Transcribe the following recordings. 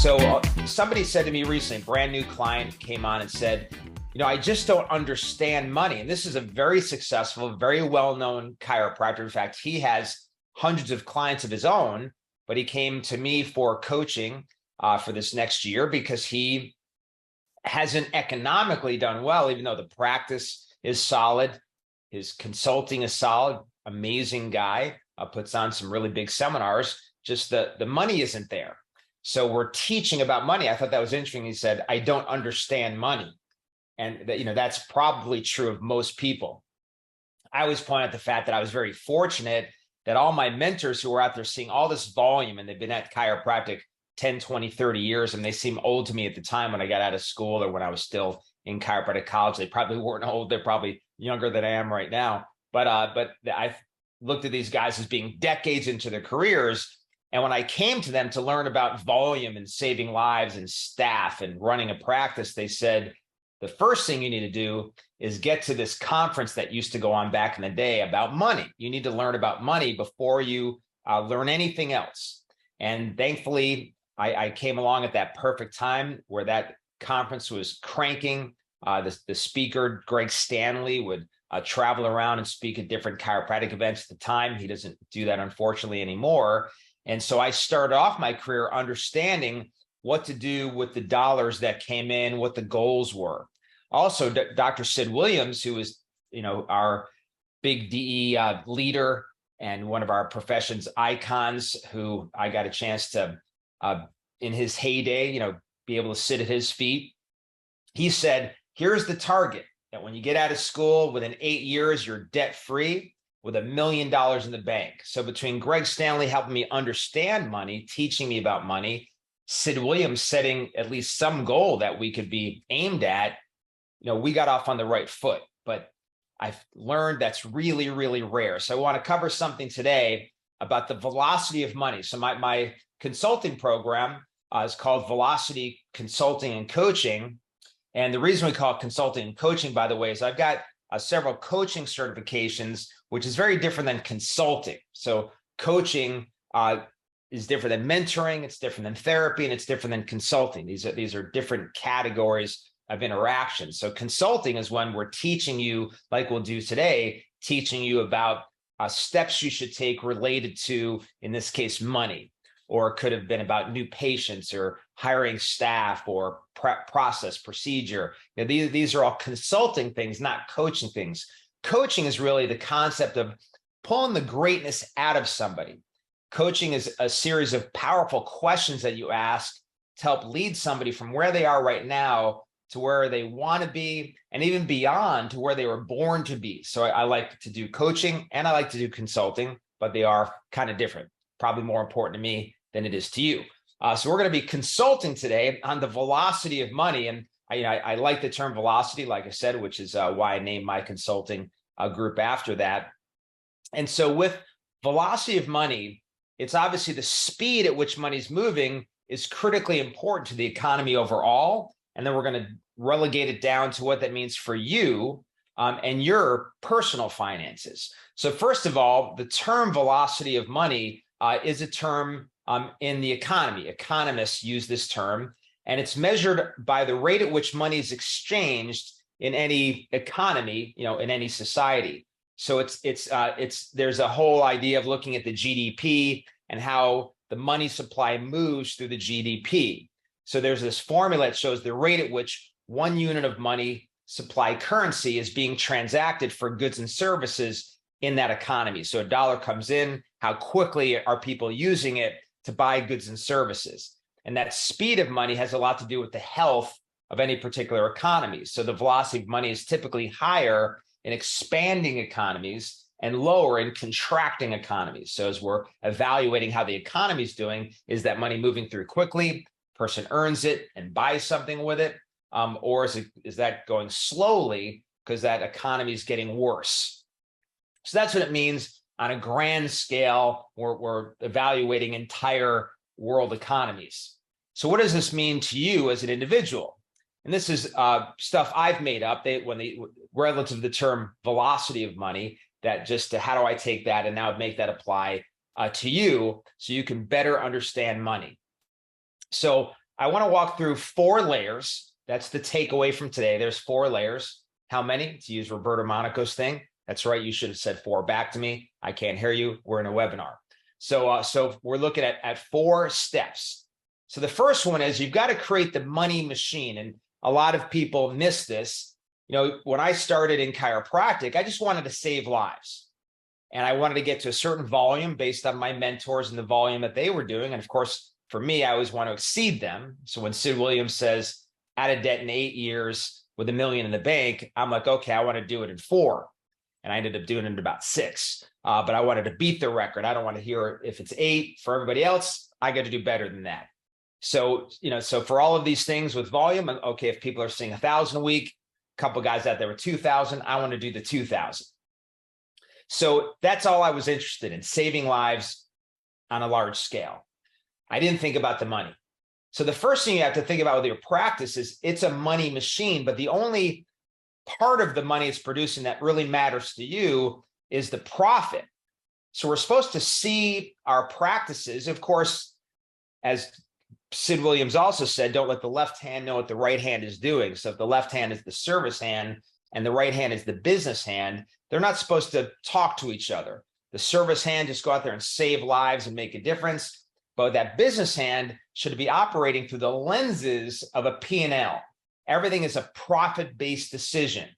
So somebody said to me recently, a brand new client came on and said, I just don't understand money. And this is a very successful, very well-known chiropractor. In fact, he has hundreds of clients of his own, but he came to me for coaching for this next year because he hasn't economically done well, even though the practice is solid. His consulting is solid, amazing guy, puts on some really big seminars. Just the money isn't there. So we're teaching about money. I thought that was interesting. He said, I don't understand money. And that's probably true of most people. I always point out the fact that I was very fortunate that all my mentors who were out there seeing all this volume, and they've been at chiropractic 10, 20, 30 years, and they seem old to me at the time when I got out of school or when I was still in chiropractic college. They probably weren't old. They're probably younger than I am right now. But I looked at these guys as being decades into their careers. And when I came to them to learn about volume and saving lives and staff and running a practice, they said, the first thing you need to do is get to this conference that used to go on back in the day about money. You need to learn about money before you learn anything else. And thankfully, I came along at that perfect time where that conference was cranking. The speaker, Greg Stanley, would travel around and speak at different chiropractic events at the time. He doesn't do that, unfortunately, anymore. And so I started off my career understanding what to do with the dollars that came in, what the goals were. Also, Dr. Sid Williams, who is, our big DE leader and one of our profession's icons, who I got a chance to, in his heyday, be able to sit at his feet. He said, here's the target, that when you get out of school, within 8 years, you're debt-free with $1 million in the bank. So between Greg Stanley helping me understand money, teaching me about money, Sid Williams setting at least some goal that we could be aimed at, we got off on the right foot. But I've learned that's really, really rare. So I want to cover something today about the velocity of money. So my consulting program is called Velocity Consulting and Coaching. And the reason we call it consulting and coaching, by the way, is I've got several coaching certifications, which is very different than consulting. So coaching is different than mentoring, it's different than therapy, and it's different than consulting. These are different categories of interaction. So consulting is when we're teaching you, like we'll do today, teaching you about steps you should take related to, in this case, money, or it could have been about new patients or hiring staff or process, procedure. These are all consulting things, not coaching things. Coaching is really the concept of pulling the greatness out of somebody. Coaching is a series of powerful questions that you ask to help lead somebody from where they are right now to where they want to be, and even beyond to where they were born to be. So I like to do coaching and I like to do consulting, but they are kind of different, probably more important to me than it is to you. So we're going to be consulting today on the velocity of money. And I like the term velocity, like I said, which is why I named my consulting group after that. And so with velocity of money, it's obviously the speed at which money is moving is critically important to the economy overall. And then we're going to relegate it down to what that means for you and your personal finances. So first of all, the term velocity of money is a term in the economy. Economists use this term, and it's measured by the rate at which money is exchanged in any economy, in any society. So there's a whole idea of looking at the GDP and how the money supply moves through the GDP. So there's this formula that shows the rate at which 1 unit of money supply currency is being transacted for goods and services in that economy. So a dollar comes in, how quickly are people using it to buy goods and services? And that speed of money has a lot to do with the health of any particular economy. So the velocity of money is typically higher in expanding economies and lower in contracting economies. So as we're evaluating how the economy is doing, is that money moving through quickly? Person earns it and buys something with it, or is that going slowly because that economy is getting worse? So that's what it means on a grand scale. We're evaluating entire world economies. So what does this mean to you as an individual? And this is stuff I've made up. Relative to the term velocity of money, that just how do I take that and now make that apply to you so you can better understand money. So I want to walk through 4 layers. That's the takeaway from today. There's 4 layers. How many? To use Roberto Monaco's thing. That's right. You should have said 4 back to me. I can't hear you. We're in a webinar. So we're looking at 4 steps. So the first one is you've got to create the money machine. And a lot of people miss this. You know, when I started in chiropractic, I just wanted to save lives. And I wanted to get to a certain volume based on my mentors and the volume that they were doing. And of course, for me, I always want to exceed them. So when Sid Williams says, out of debt in 8 years with $1 million in the bank, I'm like, okay, I want to do it in 4. And I ended up doing it in about 6. But I wanted to beat the record. I don't want to hear if it's 8 for everybody else. I got to do better than that. So, so for all of these things with volume, okay, if people are seeing 1,000 a week, a couple of guys out there with 2,000, I want to do the 2,000. So that's all I was interested in, saving lives on a large scale. I didn't think about the money. So the first thing you have to think about with your practice is it's a money machine, but the only part of the money it's producing that really matters to you is the profit. So we're supposed to see our practices. Of course, as Sid Williams also said, don't let the left hand know what the right hand is doing. So if the left hand is the service hand and the right hand is the business hand, they're not supposed to talk to each other. The service hand just go out there and save lives and make a difference. But that business hand should be operating through the lenses of a P&L. Everything is a profit-based decision.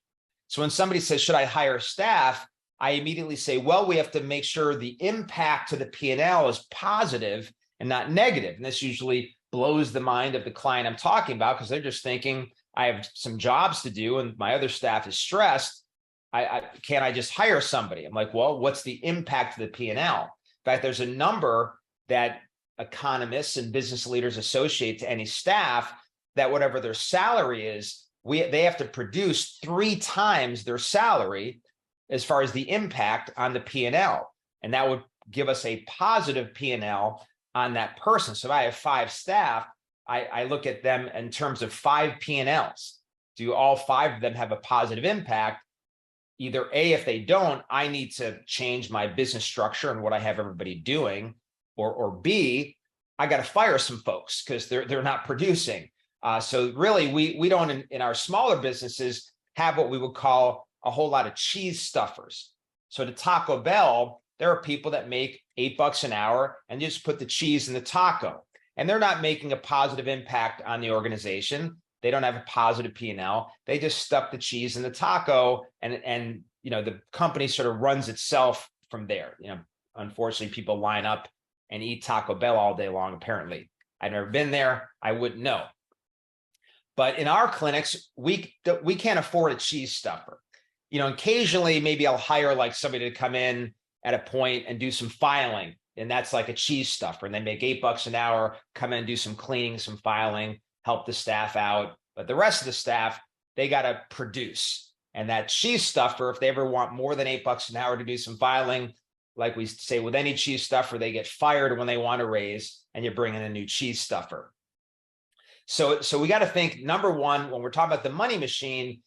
So when somebody says, should I hire staff? I immediately say, well, we have to make sure the impact to the P&L is positive and not negative. And this usually blows the mind of the client I'm talking about because they're just thinking, I have some jobs to do and my other staff is stressed. Can't I just hire somebody? I'm like, well, what's the impact to the P&L? In fact, there's a number that economists and business leaders associate to any staff that whatever their salary is, they have to produce 3 times their salary as far as the impact on the P&L. And that would give us a positive P&L on that person. So if I have 5 staff, I look at them in terms of 5 P&Ls. Do all 5 of them have a positive impact? Either A, if they don't, I need to change my business structure and what I have everybody doing, or B, I got to fire some folks because they're not producing. So really, we don't in our smaller businesses have what we would call a whole lot of cheese stuffers. So at Taco Bell, there are people that make $8 an hour and just put the cheese in the taco, and they're not making a positive impact on the organization. They don't have a positive P&L. They just stuck the cheese in the taco, and the company sort of runs itself from there. Unfortunately, people line up and eat Taco Bell all day long. Apparently, I've never been there. I wouldn't know. But in our clinics, we can't afford a cheese stuffer. Occasionally, maybe I'll hire like somebody to come in at a point and do some filing, and that's like a cheese stuffer. And they make $8 an hour, come in and do some cleaning, some filing, help the staff out. But the rest of the staff, they got to produce. And that cheese stuffer, if they ever want more than $8 an hour to do some filing, like we say with any cheese stuffer, they get fired when they want to raise, and you bring in a new cheese stuffer. So we got to think, number one, when we're talking about the money machine,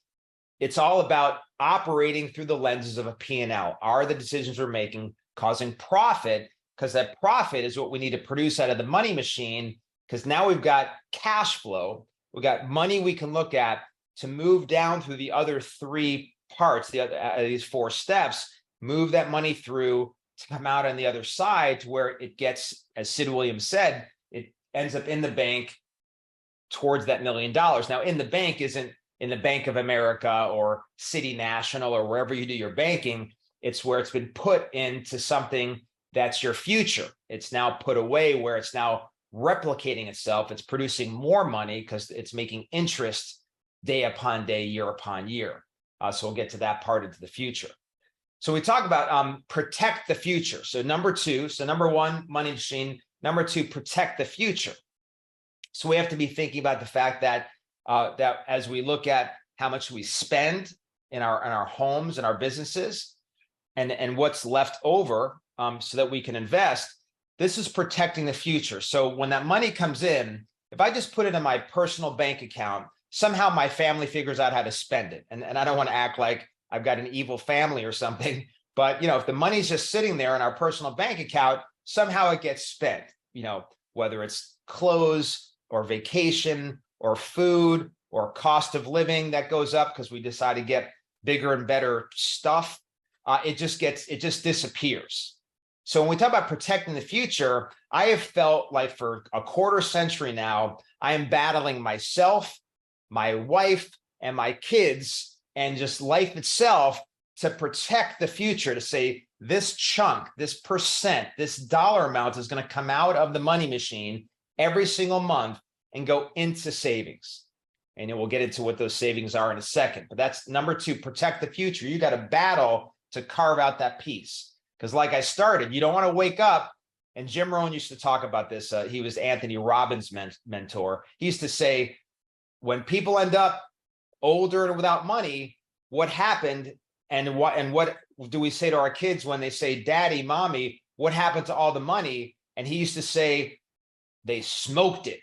it's all about operating through the lenses of a P&L. Are the decisions we're making causing profit? Because that profit is what we need to produce out of the money machine, because now we've got cash flow. We've got money we can look at to move down through the other 3 parts, these 4 steps, move that money through to come out on the other side to where it gets, as Sid Williams said, it ends up in the bank towards that $1 million. Now, in the bank isn't in the Bank of America or City National or wherever you do your banking. It's where it's been put into something that's your future. It's now put away where it's now replicating itself. It's producing more money because it's making interest day upon day, year upon year. So we'll get to that part into the future. So we talk about protect the future. So number 2, number 1, money machine. Number 2, protect the future. So we have to be thinking about the fact that that as we look at how much we spend in our homes and our businesses, and what's left over, so that we can invest. This is protecting the future. So when that money comes in, if I just put it in my personal bank account, somehow my family figures out how to spend it. And I don't want to act like I've got an evil family or something, but if the money's just sitting there in our personal bank account, somehow it gets spent, whether it's clothes, or vacation or food or cost of living that goes up because we decide to get bigger and better stuff, it just disappears. So when we talk about protecting the future, I have felt like for a quarter century now, I am battling myself, my wife, and my kids, and just life itself to protect the future, to say this chunk, this percent, this dollar amount is going to come out of the money machine every single month and go into savings. And we'll get into what those savings are in a second. But that's number two, protect the future. You got to battle to carve out that piece. Because like I started, you don't want to wake up, and Jim Rohn used to talk about this. He was Anthony Robbins' mentor. He used to say, when people end up older and without money, what happened, and what do we say to our kids when they say, Daddy, Mommy, what happened to all the money? And he used to say, they smoked it,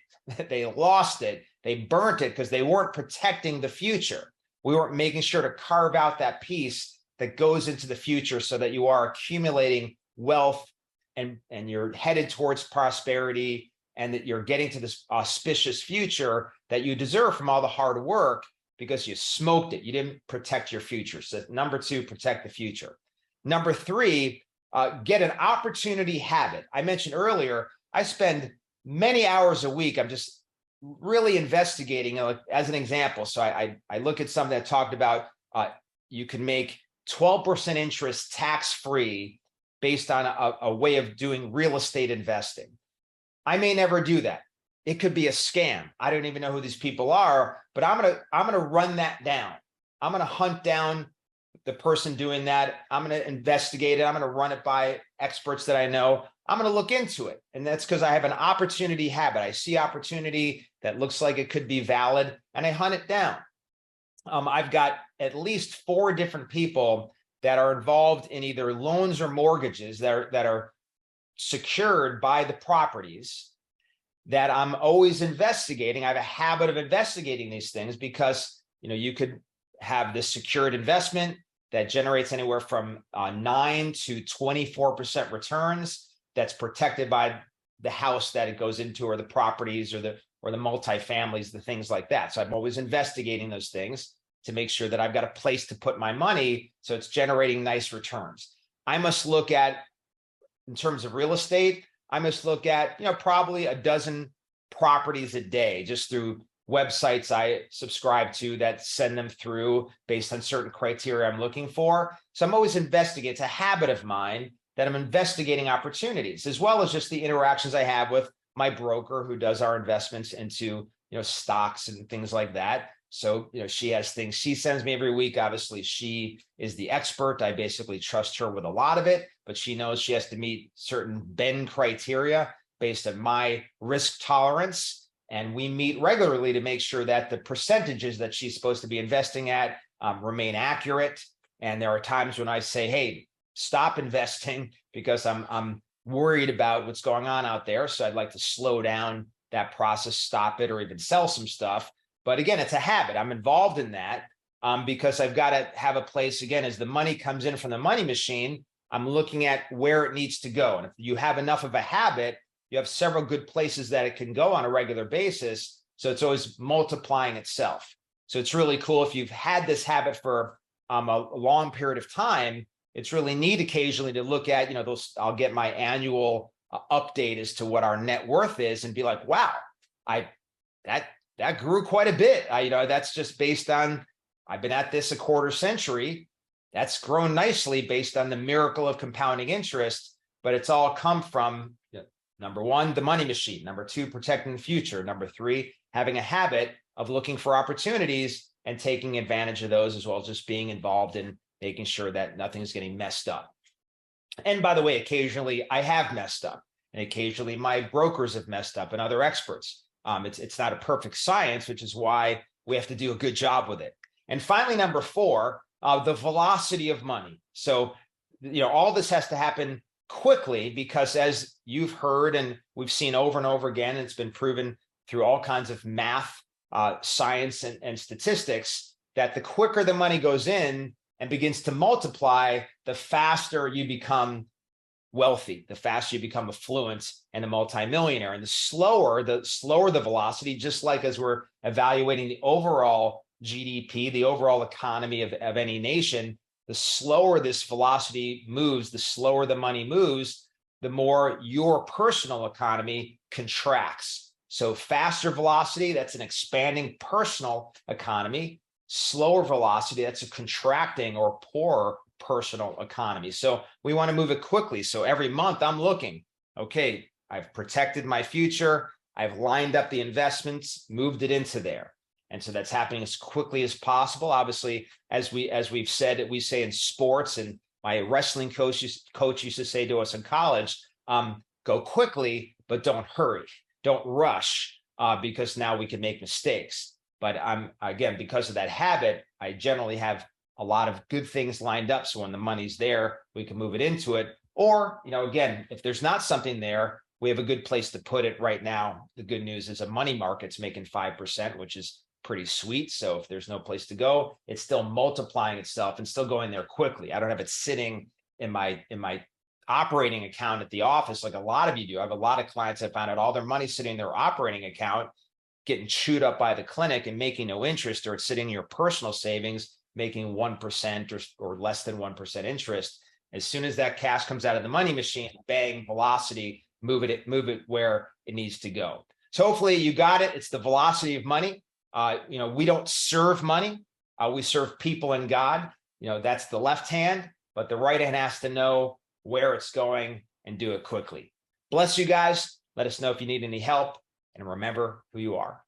they lost it, they burnt it, because they weren't protecting the future. We weren't making sure to carve out that piece that goes into the future so that you are accumulating wealth and you're headed towards prosperity, and that you're getting to this auspicious future that you deserve from all the hard work, because you smoked it. You didn't protect your future. So number two, protect the future. Number three, get an opportunity habit. I mentioned earlier, I spend many hours a week. I'm just really investigating, as an example. So I look at something that talked about you can make 12% interest tax-free based on a way of doing real estate investing. I may never do that. It could be a scam. I don't even know who these people are, but I'm gonna run that down. I'm gonna hunt down the person doing that. I'm gonna investigate it. I'm gonna run it by experts that I know. I'm gonna look into it. And that's because I have an opportunity habit. I see opportunity that looks like it could be valid, and I hunt it down. I've got at least 4 different people that are involved in either loans or mortgages that are secured by the properties that I'm always investigating. I have a habit of investigating these things because, you could have this secured investment that generates anywhere from 9 to 24% returns. That's protected by the house that it goes into, or the properties, or the multifamilies, the things like that. So I'm always investigating those things to make sure that I've got a place to put my money so it's generating nice returns. I must look at, in terms of real estate, I must look at, probably a dozen properties a day, just through websites I subscribe to that send them through based on certain criteria I'm looking for. So I'm always investigating. It's a habit of mine that I'm investigating opportunities, as well as just the interactions I have with my broker who does our investments into, stocks and things like that. So, she has things she sends me every week. Obviously, she is the expert. I basically trust her with a lot of it, but she knows she has to meet certain Ben criteria based on my risk tolerance. And we meet regularly to make sure that the percentages that she's supposed to be investing at remain accurate. And there are times when I say, hey, stop investing because I'm worried about what's going on out there. So I'd like to slow down that process, stop it, or even sell some stuff. But again, it's a habit. I'm involved in that because I've got to have a place, again, as the money comes in from the money machine, I'm looking at where it needs to go. And if you have enough of a habit, you have several good places that it can go on a regular basis. So it's always multiplying itself. So it's really cool if you've had this habit for a long period of time. It's really neat occasionally to look at, I'll get my annual update as to what our net worth is and be like, wow, that grew quite a bit. That's just based on, I've been at this a quarter century. That's grown nicely based on the miracle of compounding interest, but it's all come from, number one, the money machine. Number two, protecting the future. Number three, having a habit of looking for opportunities and taking advantage of those, as well as just being involved in making sure that nothing's getting messed up. And by the way, occasionally I have messed up, and occasionally my brokers have messed up, and other experts. It's not a perfect science, which is why we have to do a good job with it. And finally, number four, the velocity of money. So, all this has to happen quickly because, as you've heard and we've seen over and over again, it's been proven through all kinds of math, science, and statistics, that the quicker the money goes in and begins to multiply, the faster you become wealthy, the faster you become affluent and a multimillionaire. And the slower the velocity, just like as we're evaluating the overall GDP, the overall economy of any nation, the slower this velocity moves, the slower the money moves, the more your personal economy contracts. So faster velocity, that's an expanding personal economy. Slower velocity, that's a contracting or poorer personal economy. So we want to move it quickly. So every month I'm looking, okay, I've protected my future. I've lined up the investments, moved it into there. And so that's happening as quickly as possible. Obviously, as we've said, we say in sports, and my wrestling coach used to say to us in college, go quickly, but don't hurry. Don't rush, because now we can make mistakes. But again, because of that habit, I generally have a lot of good things lined up. So when the money's there, we can move it into it. Or, again, if there's not something there, we have a good place to put it right now. The good news is a money market's making 5%, which is pretty sweet. So if there's no place to go, it's still multiplying itself and still going there quickly. I don't have it sitting in my operating account at the office like a lot of you do. I have a lot of clients that found out all their money sitting in their operating account, getting chewed up by the clinic and making no interest, or it's sitting in your personal savings making 1% or less than 1% interest. As soon as that cash comes out of the money machine, bang, velocity, move it where it needs to go. So hopefully you got it. It's the velocity of money. We don't serve money. We serve people and God. That's the left hand, but the right hand has to know where it's going and do it quickly. Bless you guys. Let us know if you need any help, and remember who you are.